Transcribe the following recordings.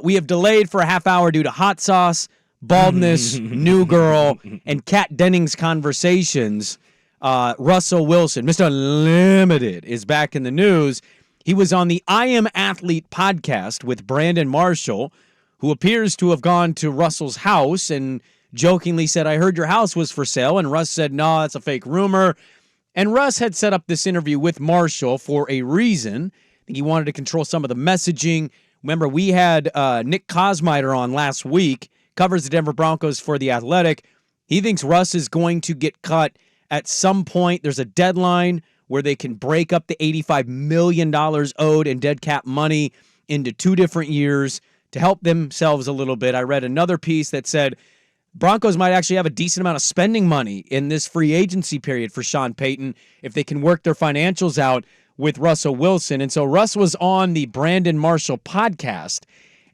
We have delayed for a half hour due to hot sauce, baldness, new girl, and Kat Dennings conversations. Russell Wilson, Mr. Unlimited, is back in the news. He was on the I Am Athlete podcast with Brandon Marshall, who appears to have gone to Russell's house and jokingly said, I heard your house was for sale. And Russ said, no, that's a fake rumor. And Russ had set up this interview with Marshall for a reason. I think he wanted to control some of the messaging. Remember, we had Nick Kosmider on last week, covers the Denver Broncos for The Athletic. He thinks Russ is going to get cut at some point. There's a deadline where they can break up the $85 million owed in dead cap money into 2 different years to help themselves a little bit. I read another piece that said Broncos might actually have a decent amount of spending money in this free agency period for Sean Payton if they can work their financials out with Russell Wilson. And so Russ was on the Brandon Marshall podcast,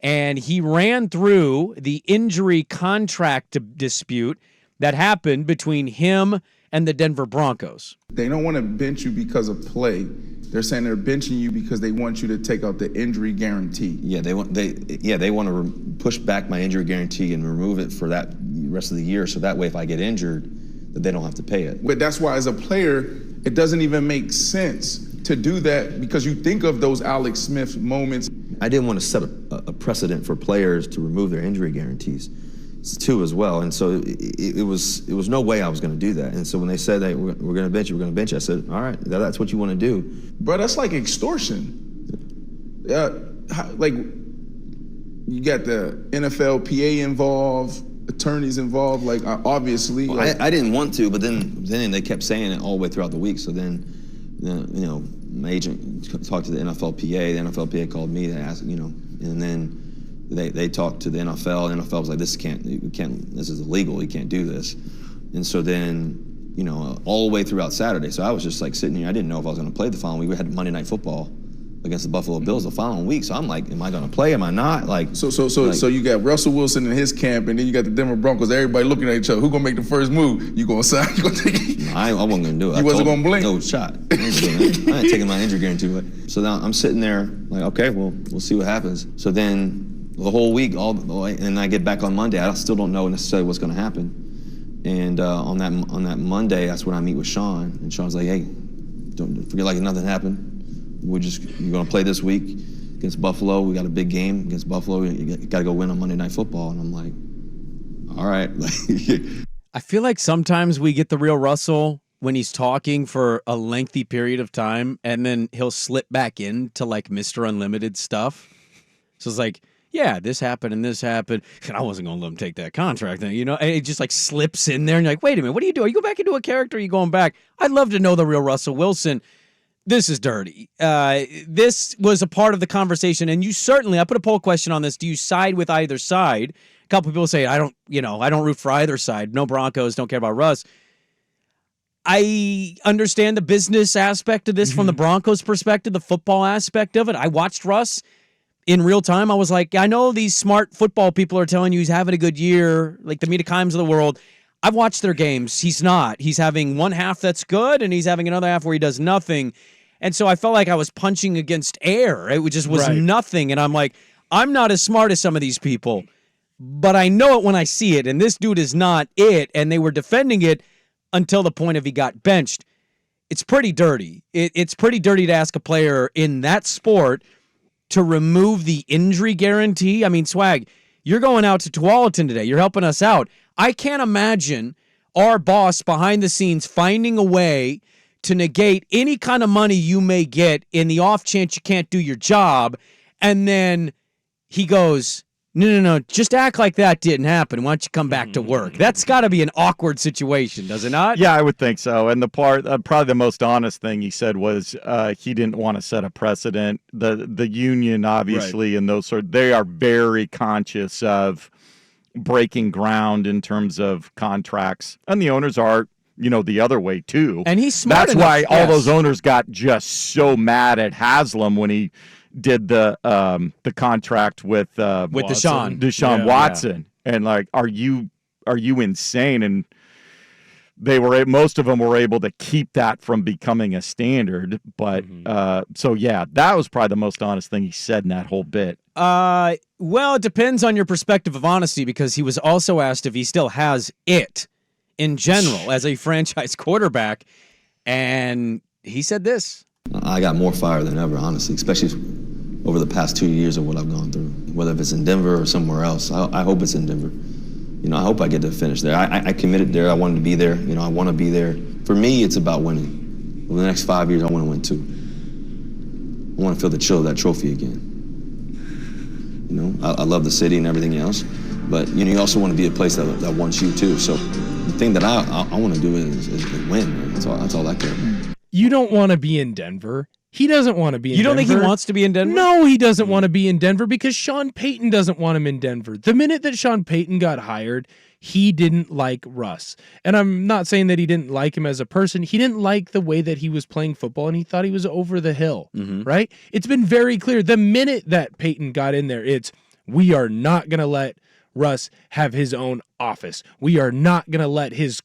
and he ran through the injury contract dispute that happened between him and the Denver Broncos. They don't want to bench you because of play. They're saying they're benching you because they want you to take out the injury guarantee. Yeah, they want to push back my injury guarantee and remove it for that rest of the year, so that way if I get injured, that they don't have to pay it. But that's why as a player, it doesn't even make sense to do that, because you think of those Alex Smith moments. I didn't want to set a precedent for players to remove their injury guarantees too as well, and so it was no way I was going to do that. And so when they said, hey, we're going to bench you, I said, all right, that's what you want to do. Bro, that's like extortion. Like, you got the NFLPA involved, attorneys involved, like, obviously. Well, I didn't want to, but then they kept saying it all the way throughout the week. So then, my agent talked to the NFLPA. The NFLPA called me to ask, and then they talked to the NFL. The NFL was like, this is illegal. You can't do this. And so then, all the way throughout Saturday. So I was just like sitting here. I didn't know if I was going to play the following week. We had Monday Night Football against the Buffalo Bills the following week. So I'm like, am I going to play? Am I not? Like, so you got Russell Wilson in his camp, and then you got the Denver Broncos. Everybody looking at each other. Who gonna make the first move? You gonna sign? You gonna take it? No, I wasn't gonna do it. You wasn't gonna blink? No shot. I ain't taking my injury guarantee. So now I'm sitting there like, okay, well, we'll see what happens. So then the whole week, and I get back on Monday. I still don't know necessarily what's gonna happen. And on that Monday, that's when I meet with Sean, and Sean's like, hey, don't forget like nothing happened. You're going to play this week against Buffalo. We got a big game against Buffalo. You got to go win on Monday Night Football. And I'm like, all right. I feel like sometimes we get the real Russell when he's talking for a lengthy period of time, and then he'll slip back into like Mr. Unlimited stuff. So it's like, yeah, this happened and this happened. And I wasn't going to let him take that contract. And it just like slips in there. And you're like, wait a minute, what are you doing? Are you go back into a character? Or are you going back? I'd love to know the real Russell Wilson. This is dirty. This was a part of the conversation, and I put a poll question on this. Do you side with either side? A couple people say, I don't root for either side. No Broncos, don't care about Russ. I understand the business aspect of this from the Broncos' perspective, the football aspect of it. I watched Russ in real time. I was like, I know these smart football people are telling you he's having a good year, like the Mita Kimes of the world. I've watched their games. He's not. He's having one half that's good, and he's having another half where he does nothing. And so I felt like I was punching against air. It just was nothing. And I'm like, I'm not as smart as some of these people, but I know it when I see it. And this dude is not it. And they were defending it until the point of he got benched. It's pretty dirty. It's pretty dirty to ask a player in that sport to remove the injury guarantee. I mean, Swag, you're going out to Tualatin today. You're helping us out. I can't imagine our boss behind the scenes finding a way to negate any kind of money you may get in the off chance you can't do your job. And then he goes, no, just act like that didn't happen. Why don't you come back to work? That's got to be an awkward situation, does it not? Yeah, I would think so. And the part, probably the most honest thing he said was he didn't want to set a precedent. The union, obviously, and those they are very conscious of breaking ground in terms of contracts. And the owners are, the other way too. And he's smart enough. That's why all those owners got just so mad at Haslam when he did the contract with Deshaun Watson. And like, are you insane? And most of them were able to keep that from becoming a standard. But so yeah, that was probably the most honest thing he said in that whole bit. Well, it depends on your perspective of honesty, because he was also asked if he still has it in general as a franchise quarterback, and he said this. I got more fire than ever, honestly, especially over the past 2 years of what I've gone through. Whether if it's in Denver or somewhere else, I hope it's in Denver. I hope I get to finish there. I committed there. I wanted to be there. I want to be there. For me, it's about winning. Over the next 5 years, I want to win 2. I want to feel the chill of that trophy again. I love the city and everything else, but you also want to be a place that wants you too. So the thing that I want to do is win. Man. That's all I care about. You don't want to be in Denver. He doesn't want to be in Denver. You don't think he wants to be in Denver? No, he doesn't want to be in Denver because Sean Payton doesn't want him in Denver. The minute that Sean Payton got hired, he didn't like Russ. And I'm not saying that he didn't like him as a person. He didn't like the way that he was playing football, and he thought he was over the hill, right? It's been very clear. The minute that Payton got in there, we are not going to let Russ have his own office. We are not going to let his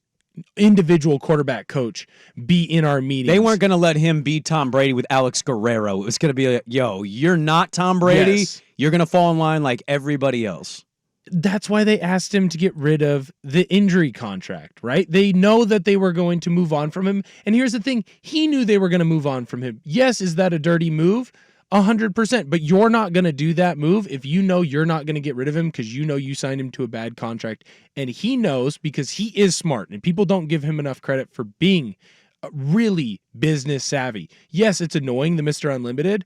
individual quarterback coach be in our meetings. They weren't going to let him be Tom Brady with Alex Guerrero. It was going to be like, yo, you're not Tom Brady. Yes. You're going to fall in line like everybody else. That's why they asked him to get rid of the injury contract, right? They know that they were going to move on from him. And here's the thing. He knew they were going to move on from him. Yes, is that a dirty move? 100%. But you're not going to do that move if you know you're not going to get rid of him because you know you signed him to a bad contract. And he knows because he is smart, and people don't give him enough credit for being really business savvy. Yes, it's annoying, the Mr. Unlimited,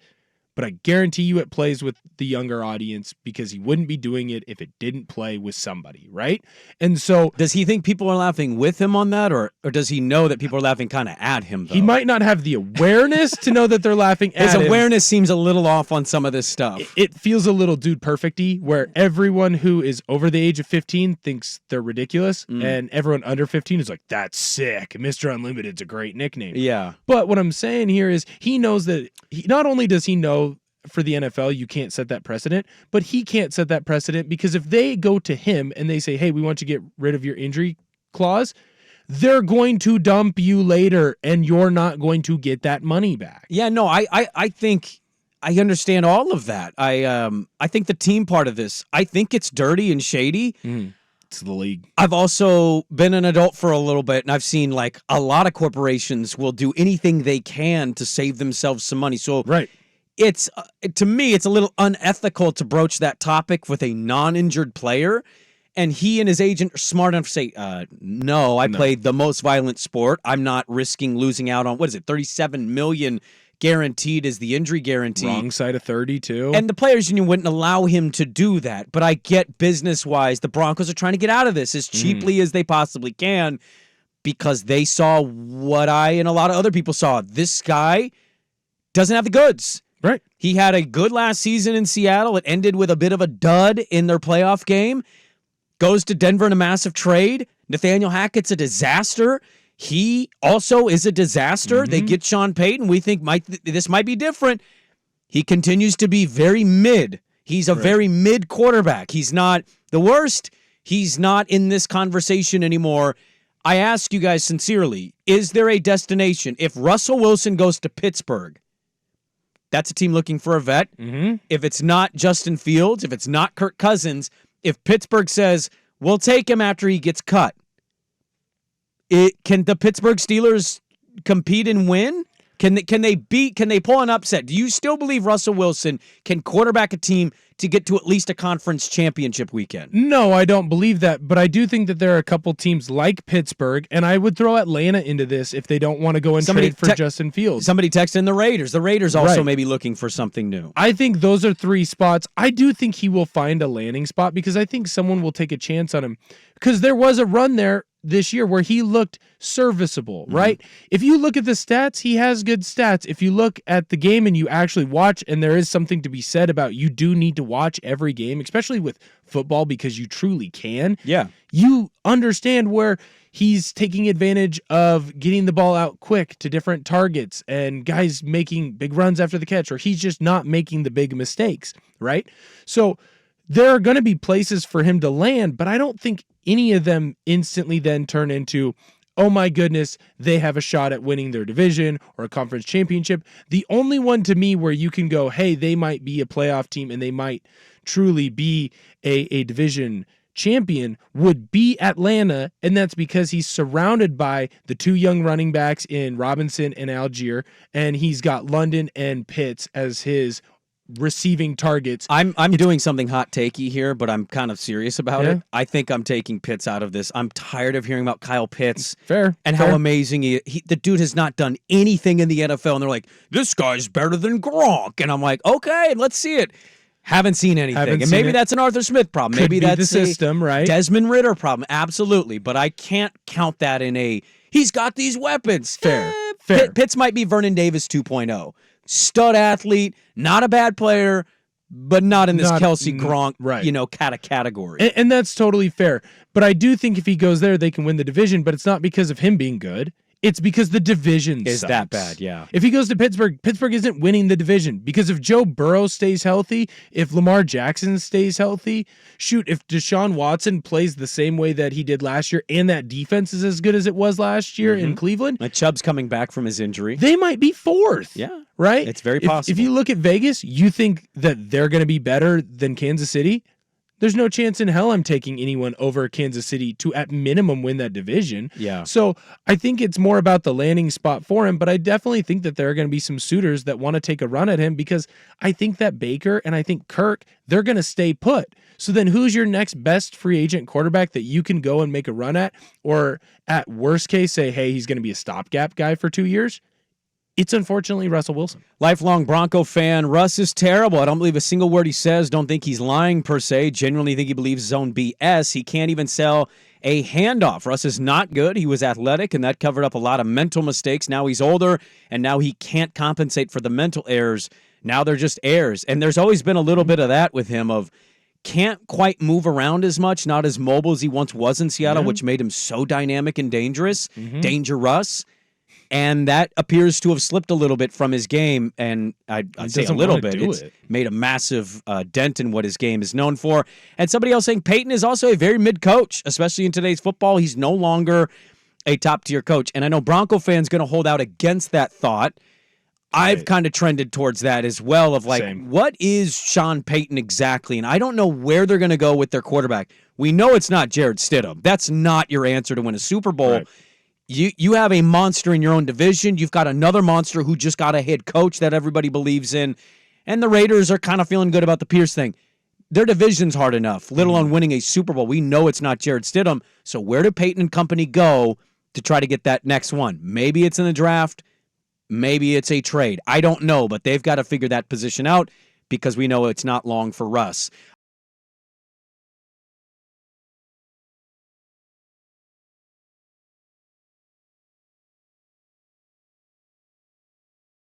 but I guarantee you it plays with the younger audience because he wouldn't be doing it if it didn't play with somebody, right? And so does he think people are laughing with him on that, or does he know that people are laughing kind of at him, though? He might not have the awareness to know that they're laughing at him. His awareness seems a little off on some of this stuff. It feels a little dude perfect-y, where everyone who is over the age of 15 thinks they're ridiculous, and everyone under 15 is like, that's sick. Mr. Unlimited's a great nickname. Yeah. But what I'm saying here is he knows that not only does he know for the NFL, you can't set that precedent, but he can't set that precedent because if they go to him and they say, hey, we want you to get rid of your injury clause, they're going to dump you later and you're not going to get that money back. Yeah, no, I think I understand all of that. I think the team part of this, I think it's dirty and shady. It's the league. I've also been an adult for a little bit, and I've seen like a lot of corporations will do anything they can to save themselves some money. So right. It's to me, it's a little unethical to broach that topic with a non-injured player. And he and his agent are smart enough to say, no, I played the most violent sport. I'm not risking losing out on, $37 million guaranteed is the injury guarantee. Wrong side of 30, too. And the players' union wouldn't allow him to do that. But I get business-wise, the Broncos are trying to get out of this as cheaply as they possibly can because they saw what I and a lot of other people saw. This guy doesn't have the goods. Right. He had a good last season in Seattle. It ended with a bit of a dud in their playoff game. Goes to Denver in a massive trade. Nathaniel Hackett's a disaster. He also is a disaster. They get Sean Payton. We think this might be different. He continues to be very mid. He's a very mid quarterback. He's not the worst. He's not in this conversation anymore. I ask you guys sincerely, is there a destination? If Russell Wilson goes to Pittsburgh, that's a team looking for a vet. If it's not Justin Fields, if it's not Kirk Cousins, if Pittsburgh says, we'll take him after he gets cut, can the Pittsburgh Steelers compete and win? Can they pull an upset? Do you still believe Russell Wilson can quarterback a team to get to at least a conference championship weekend? No, I don't believe that, but I do think that there are a couple teams like Pittsburgh, and I would throw Atlanta into this if they don't want to go and trade for Justin Fields. Somebody texted in the Raiders. The Raiders also may be looking for something new. I think those are 3 spots. I do think he will find a landing spot because I think someone will take a chance on him because there was a run there this year where he looked serviceable, right? If you look at the stats, he has good stats. If you look at the game and you actually watch, and there is something to be said about you do need to watch every game, especially with football because you truly can. Yeah. You understand where he's taking advantage of getting the ball out quick to different targets and guys making big runs after the catch, or he's just not making the big mistakes, right? So there are going to be places for him to land, but I don't think any of them instantly then turn into oh my goodness, they have a shot at winning their division or a conference championship. The only one to me where you can go, hey, they might be a playoff team and they might truly be a division champion would be Atlanta, and that's because he's surrounded by the two young running backs in Robinson and Algier, and he's got London and Pitts as his receiving targets. I'm doing something hot takey here, but I'm kind of serious about it. I think I'm taking Pitts out of this. I'm tired of hearing about Kyle Pitts. Fair. How amazing the dude has not done anything in the NFL, and they're like, this guy's better than Gronk. And I'm like, okay, let's see it. Haven't seen anything. And maybe that's an Arthur Smith problem. Maybe that's the system, right? Desmond Ridder problem. Absolutely. But I can't count that in he's got these weapons. Fair. Pitts might be Vernon Davis 2.0. Stud athlete, not a bad player, but not in this Kelsey Gronk, category. And that's totally fair. But I do think if he goes there, they can win the division, but it's not because of him being good. It's because the division is sucks. that bad, yeah. If he goes to Pittsburgh, Pittsburgh isn't winning the division because if Joe Burrow stays healthy, if Lamar Jackson stays healthy, if Deshaun Watson plays the same way that he did last year and that defense is as good as it was last year in Cleveland. And Chubb's coming back from his injury. They might be fourth. Yeah. Right? It's very possible. If you look at Vegas, you think that they're going to be better than Kansas City? There's no chance in hell I'm taking anyone over Kansas City to, at minimum, win that division. Yeah. So I think it's more about the landing spot for him, but I definitely think that there are going to be some suitors that want to take a run at him because I think that Baker and I think Kirk, they're going to stay put. So then who's your next best free agent quarterback that you can go and make a run at? Or at worst case, say, hey, he's going to be a stopgap guy for 2 years? It's unfortunately Russell Wilson. Lifelong Bronco fan. Russ is terrible. I don't believe a single word he says. Don't think he's lying per se. Genuinely think he believes his own BS. He can't even sell a handoff. Russ is not good. He was athletic, and that covered up a lot of mental mistakes. Now he's older, and now he can't compensate for the mental errors. Now they're just errors. And there's always been a little bit of that with him of can't quite move around as much, not as mobile as he once was in Seattle, which made him so dynamic and dangerous. Dangerous. And that appears to have slipped a little bit from his game, and I'd say a little bit. It's made a massive dent in what his game is known for. And somebody else saying Peyton is also a very mid-coach, especially in today's football. He's no longer a top-tier coach. And I know Bronco fans going to hold out against that thought. I've kind of trended towards that as well of what is Sean Payton exactly? And I don't know where they're going to go with their quarterback. We know it's not Jared Stidham. That's not your answer to win a Super Bowl. Right. You have a monster in your own division. You've got another monster who just got a head coach that everybody believes in. And the Raiders are kind of feeling good about the Pierce thing. Their division's hard enough, let alone winning a Super Bowl. We know it's not Jared Stidham. So where do Peyton and company go to try to get that next one? Maybe it's in the draft. Maybe it's a trade. I don't know, but they've got to figure that position out because we know it's not long for Russ.